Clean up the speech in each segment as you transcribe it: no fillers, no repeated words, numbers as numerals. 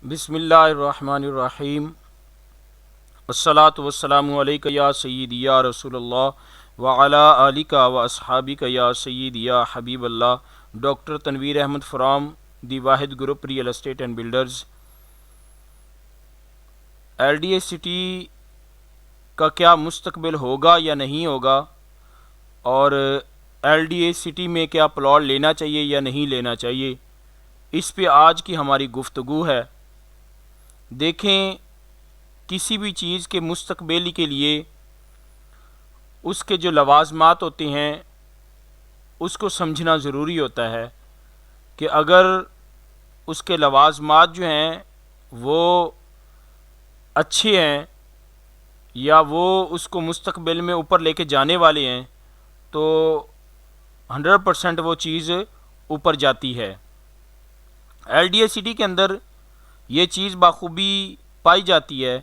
बिस्मिल्लाहिर्रहमानिर्रहीम। अस्सलातु वस्सलामु अलैका या सय्यदी या रसूलल्लाह व अला आलिका व अस्हाबिका या सय्यदी या हबीबल्लाह। Doctor Tanveer Ahmed from the Wahid group real estate and builders. LDA city का क्या मुस्तकबिल होगा या नहीं होगा, और LDA सिटी में क्या प्लॉट लेना चाहिए या नहीं लेना चाहिए, इस पे आज की हमारी गुफ्तगू है। देखें, किसी भी चीज़ के मुस्तकबिल के लिए उसके जो लवाजमात होते हैं उसको समझना ज़रूरी होता है कि अगर उसके लवाजमात जो हैं वो अच्छे हैं या वो उसको मुस्तकबिल में ऊपर लेके जाने वाले हैं तो 100% वो चीज़ ऊपर जाती है। LDA सिटी के अंदर ये चीज़ बाखूबी पाई जाती है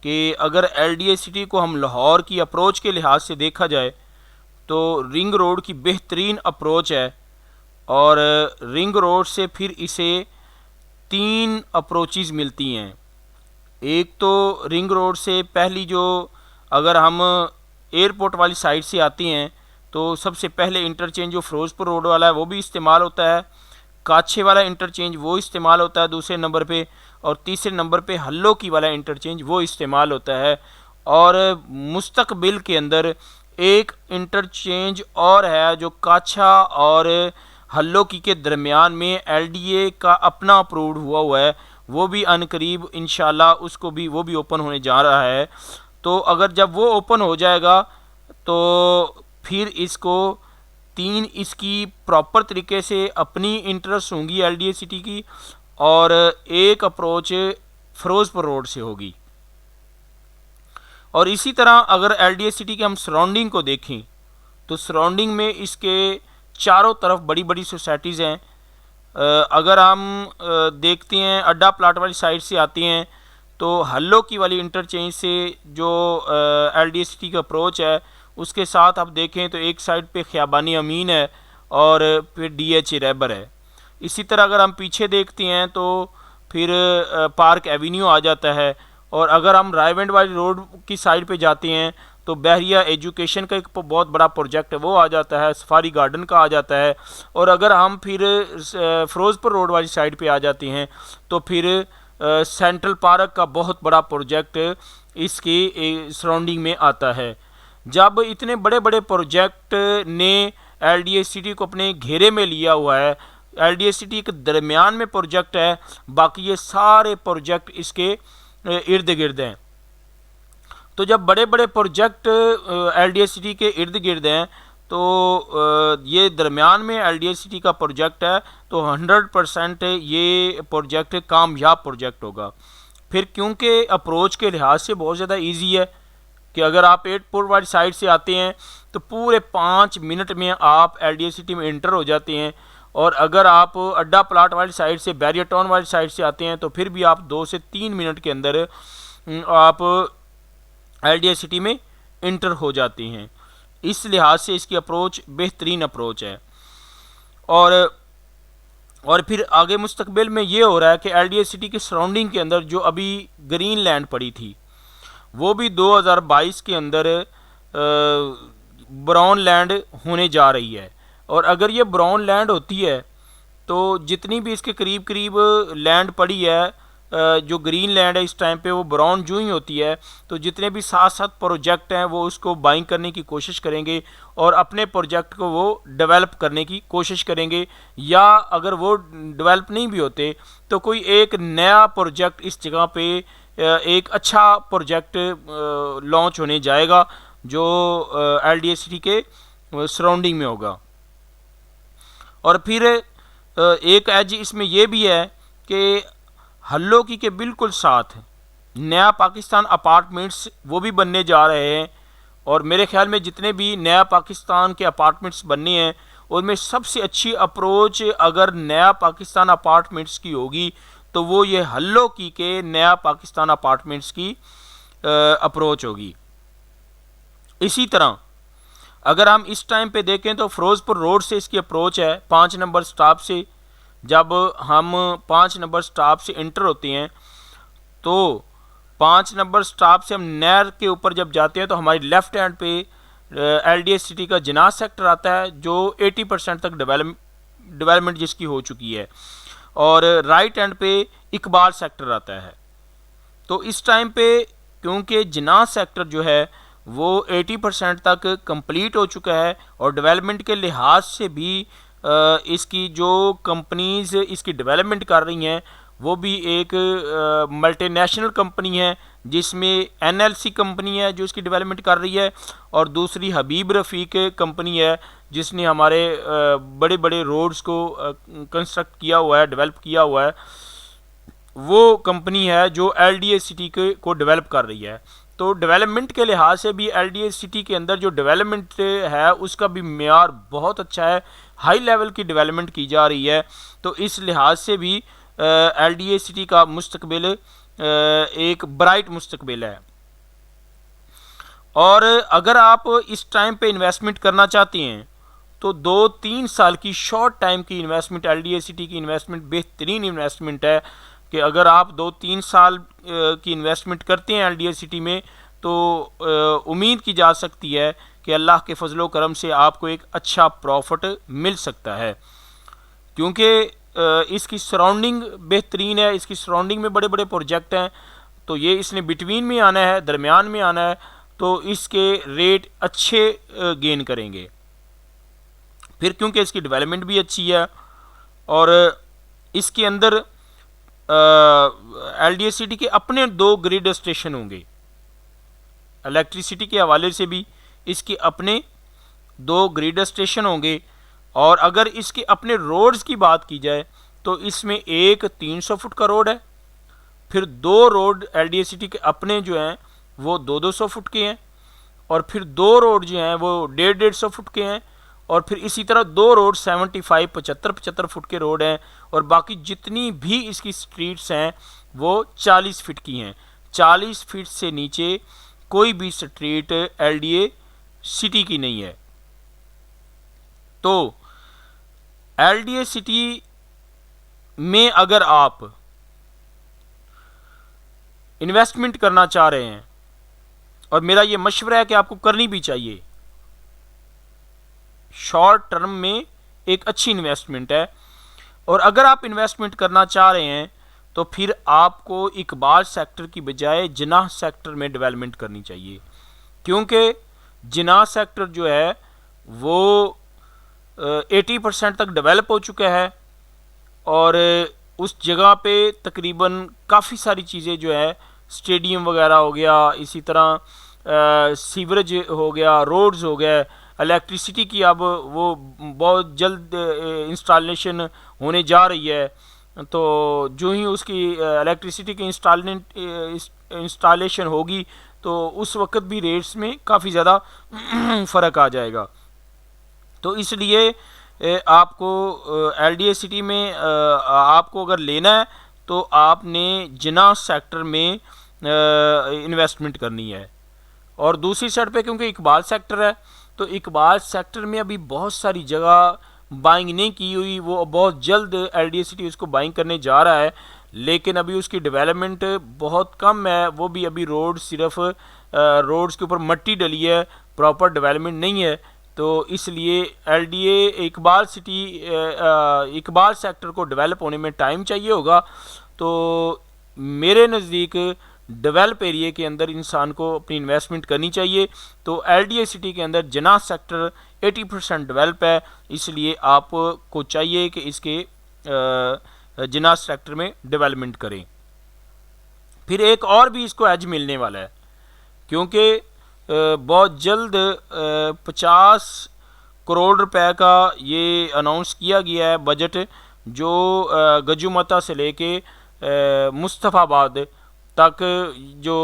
कि अगर LDA सिटी को हम लाहौर की अप्रोच के लिहाज से देखा जाए तो रिंग रोड की बेहतरीन अप्रोच है, और रिंग रोड से फिर इसे 3 अप्रोचेज़ मिलती हैं। एक तो रिंग रोड से पहली जो, अगर हम एयरपोर्ट वाली साइड से आते हैं तो सबसे पहले इंटरचेंज जो फिरोज़पुर रोड वाला है वो भी इस्तेमाल होता है, काछे वाला इंटरचेंज वो इस्तेमाल होता है दूसरे नंबर पे, और तीसरे नंबर पे हल्लो की वाला इंटरचेंज वो इस्तेमाल होता है। और मुस्तकबिल के अंदर एक इंटरचेंज और है जो काछा और हल्लो की के दरमियान में LDA का अपना अप्रूव्ड हुआ है, वो भी अनकरीब इंशाल्लाह उसको भी वो भी ओपन होने जा रहा है। तो अगर जब वो ओपन हो जाएगा तो फिर इसको 3 इसकी प्रॉपर तरीके से अपनी इंटरेस्ट होंगी LDA सिटी की, और एक अप्रोच फिरोज़पुर रोड से होगी। और इसी तरह अगर LDA सिटी के हम सराउंडिंग को देखें तो सराउंडिंग में इसके चारों तरफ बड़ी बड़ी सोसाइटीज़ हैं। अगर हम देखते हैं अड्डा प्लाट वाली साइड से आते हैं तो हल्लो की वाली इंटरचेंज से जो LDA सिटी का अप्रोच है उसके साथ आप देखें तो एक साइड पे ख़ियाबानी अमीन है और फिर DH रैबर है। इसी तरह अगर हम पीछे देखते हैं तो फिर पार्क एवेन्यू आ जाता है, और अगर हम रायवेंड वाली रोड की साइड पे जाते हैं तो बहरिया एजुकेशन का एक बहुत बड़ा प्रोजेक्ट है वो आ जाता है, सफारी गार्डन का आ जाता है। और अगर हम फिर फिरोज़पुर रोड वाली साइड पे आ जाते हैं तो फिर सेंट्रल पार्क का बहुत बड़ा प्रोजेक्ट इसके सराउंडिंग में आता है। जब इतने बड़े बड़े प्रोजेक्ट ने LDA सिटी को अपने घेरे में लिया हुआ है, LDA सिटी के दरमियान में प्रोजेक्ट है, बाकी ये सारे प्रोजेक्ट इसके इर्द गिर्द हैं। तो जब बड़े बड़े प्रोजेक्ट LDA सिटी के इर्द गिर्द हैं तो ये दरमियान में LDA सिटी का प्रोजेक्ट है तो 100% ये प्रोजेक्ट कामयाब प्रोजेक्ट होगा। फिर क्योंकि अप्रोच के लिहाज से बहुत ज़्यादा इजी है कि अगर आप एयरपोर्ट वाली साइड से आते हैं तो पूरे 5 मिनट में आप LDA सिटी में इंटर हो जाते हैं, और अगर आप अड्डा प्लाट वाली साइड से बैरियर टाउन वाली साइड से आते हैं तो फिर भी आप 2 से 3 मिनट के अंदर आप LDA सिटी में इंटर हो जाते हैं। इस लिहाज से इसकी अप्रोच बेहतरीन अप्रोच है। और फिर आगे मुस्तकबिल में ये हो रहा है कि LDA सिटी के सराउंडिंग के अंदर जो अभी ग्रीन लैंड पड़ी थी वो भी 2022 के अंदर ब्राउन लैंड होने जा रही है। और अगर ये ब्राउन लैंड होती है तो जितनी भी इसके करीब करीब लैंड पड़ी है, जो ग्रीन लैंड है इस टाइम पे वो ब्राउन जो ही होती है, तो जितने भी साथ साथ प्रोजेक्ट हैं वो उसको बाइंग करने की कोशिश करेंगे और अपने प्रोजेक्ट को वो डेवलप करने की कोशिश करेंगे, या अगर वो डेवलप नहीं भी होते तो कोई एक नया प्रोजेक्ट इस जगह पे एक अच्छा प्रोजेक्ट लॉन्च होने जाएगा जो LDA सिटी के सराउंडिंग में होगा। और फिर एक एज इसमें यह भी है कि हल्लो की के बिल्कुल साथ नया पाकिस्तान अपार्टमेंट्स वो भी बनने जा रहे हैं, और मेरे ख्याल में जितने भी नया पाकिस्तान के अपार्टमेंट्स बनने हैं उनमें सबसे अच्छी अप्रोच अगर नया पाकिस्तान अपार्टमेंट्स की होगी तो वो ये हल्लो की के नया पाकिस्तान अपार्टमेंट्स की अप्रोच होगी। इसी तरह अगर हम इस टाइम पे देखें तो फिरोज़पुर रोड से इसकी अप्रोच है 5 नंबर स्टॉप से, जब हम 5 नंबर स्टॉप से इंटर होते हैं तो 5 नंबर स्टॉप से हम नहर के ऊपर जब जाते हैं तो हमारी लेफ्ट हैंड पे LDA सिटी का जिनाह सेक्टर आता है जो 80% तक डेवलपमेंट जिसकी हो चुकी है, और राइट हैंड पे इकबाल सेक्टर आता है। तो इस टाइम पे क्योंकि जिनाह सेक्टर जो है वो 80% तक कंप्लीट हो चुका है और डेवलपमेंट के लिहाज से भी इसकी जो कंपनीज़ इसकी डेवलपमेंट कर रही हैं वो भी एक मल्टीनेशनल कंपनी है, जिसमें NLC कंपनी है जो इसकी डेवलपमेंट कर रही है, और दूसरी हबीब रफ़ीक कंपनी है जिसने हमारे बड़े बड़े रोड्स को कंस्ट्रक्ट किया हुआ है, डेवलप किया हुआ है। वो कंपनी है जो LDA सिटी को डेवलप कर रही है। तो डेवलपमेंट के लिहाज से भी LDA सिटी के अंदर जो डेवलपमेंट है उसका भी मेयार बहुत अच्छा है, हाई लेवल की डेवलपमेंट की जा रही है। तो इस लिहाज से भी LDA सिटी का मुस्तकबिल एक ब्राइट मुस्तकबिल है। और अगर आप इस टाइम पे इन्वेस्टमेंट करना चाहते हैं तो 2-3 साल की शॉर्ट टाइम की इन्वेस्टमेंट, LDA सिटी की इन्वेस्टमेंट बेहतरीन इन्वेस्टमेंट है कि अगर आप 2-3 साल की इन्वेस्टमेंट करते हैं LDA सिटी में तो उम्मीद की जा सकती है कि अल्लाह के फजलो करम से आपको एक अच्छा प्रॉफिट मिल सकता है, क्योंकि इसकी सराउंडिंग बेहतरीन है, इसकी सराउंडिंग में बड़े बड़े प्रोजेक्ट हैं। तो ये इसने बिटवीन में आना है, दरमियान में आना है, तो इसके रेट अच्छे गेन करेंगे। फिर क्योंकि इसकी डेवलपमेंट भी अच्छी है और इसके अंदर LDA सिटी के अपने 2 ग्रिड स्टेशन होंगे, इलेक्ट्रिसिटी के हवाले से भी इसके अपने 2 ग्रिड स्टेशन होंगे। और अगर इसके अपने रोड्स की बात की जाए तो इसमें एक 300 फुट का रोड है, फिर 2 रोड LDA सिटी के अपने जो हैं वो 200 फुट के हैं, और फिर 2 रोड जो हैं वो 150 फुट के हैं, और फिर इसी तरह 2 रोड 75 फुट के रोड हैं, और बाकी जितनी भी इसकी स्ट्रीट्स हैं वो 40 फीट की हैं। 40 फीट से नीचे कोई भी स्ट्रीट LDA सिटी की नहीं है। तो LDA सिटी में अगर आप इन्वेस्टमेंट करना चाह रहे हैं, और मेरा ये मशवरा है कि आपको करनी भी चाहिए, शॉर्ट टर्म में एक अच्छी इन्वेस्टमेंट है। और अगर आप इन्वेस्टमेंट करना चाह रहे हैं तो फिर आपको इकबाल सेक्टर की बजाय जिनाह सेक्टर में डेवलपमेंट करनी चाहिए, क्योंकि जिनाह सेक्टर जो है वो 80% तक डेवलप हो चुका है, और उस जगह पे तकरीबन काफ़ी सारी चीज़ें जो है, स्टेडियम वगैरह हो गया, इसी तरह सीवरेज हो गया, रोड्स हो गए, इलेक्ट्रिसिटी की अब वो बहुत जल्द इंस्टॉलेशन होने जा रही है। तो जो ही उसकी इलेक्ट्रिसिटी की इंस्टॉलेशन होगी तो उस वक्त भी रेट्स में काफ़ी ज़्यादा फ़र्क आ जाएगा। तो इसलिए आपको LDA सिटी में आपको अगर लेना है तो आपने जिनाह सेक्टर में इन्वेस्टमेंट करनी है। और दूसरी साइड पे क्योंकि इकबाल सेक्टर है तो इकबाल सेक्टर में अभी बहुत सारी जगह बाइंग नहीं की हुई, वो बहुत जल्द LDA सिटी उसको बाइंग करने जा रहा है, लेकिन अभी उसकी डेवलपमेंट बहुत कम है। वो भी अभी रोड सिर्फ रोड्स के ऊपर मट्टी डली है, प्रॉपर डेवलपमेंट नहीं है। तो इसलिए LDA Iqbal city Iqbal sector को डेवलप होने में टाइम चाहिए होगा। तो मेरे नज़दीक डेवलप एरिया के अंदर इंसान को अपनी इन्वेस्टमेंट करनी चाहिए। तो LDA सिटी के अंदर जिनाह सेक्टर 80% डेवलप है, इसलिए आपको चाहिए कि इसके जिनाह सेक्टर में डेवलपमेंट करें। फिर एक और भी इसको एज मिलने वाला है, क्योंकि बहुत जल्द 50 करोड़ रुपए का ये अनाउंस किया गया है बजट, जो गजुमता से लेके मुस्तफ़ाबाद तक जो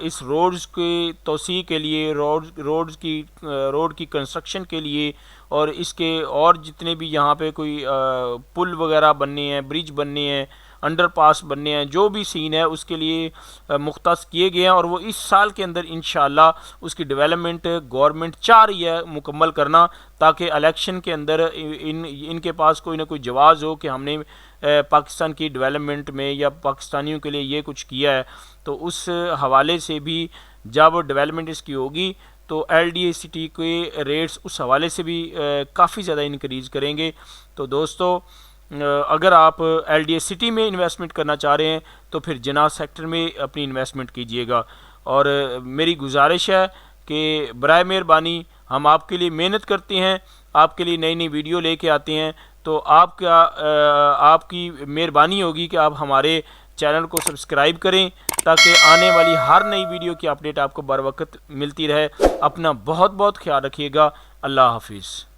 इस रोड्स की तोसी के लिए रोड की कंस्ट्रक्शन के लिए और इसके और जितने भी यहाँ पे कोई पुल वगैरह बनने हैं, ब्रिज बनने हैं, अंडरपास बनने हैं, जो भी सीन है उसके लिए मुख्तस किए गए हैं और वो इस साल के अंदर इंशाल्लाह उसकी डेवलपमेंट गवर्नमेंट चाह रही है मुकम्मल करना, ताकि इलेक्शन के अंदर इनके पास कोई ना कोई जवाज़ हो कि हमने पाकिस्तान की डेवलपमेंट में या पाकिस्तानियों के लिए ये कुछ किया है। तो उस हवाले से भी जब डेवलपमेंट इसकी होगी तो LDA सिटी के रेट्स उस हवाले से भी काफ़ी ज़्यादा इंक्रीज़ करेंगे। तो दोस्तों, अगर आप LDA सिटी में इन्वेस्टमेंट करना चाह रहे हैं तो फिर जिनाह सेक्टर में अपनी इन्वेस्टमेंट कीजिएगा। और मेरी गुजारिश है कि बराए मेहरबानी हम आपके लिए मेहनत करते हैं, आपके लिए नई नई वीडियो लेके आते हैं, तो आपकी मेहरबानी होगी कि आप हमारे चैनल को सब्सक्राइब करें ताकि आने वाली हर नई वीडियो की अपडेट आपको बर वक्त मिलती रहे। अपना बहुत बहुत ख्याल रखिएगा। अल्लाह हाफिज़।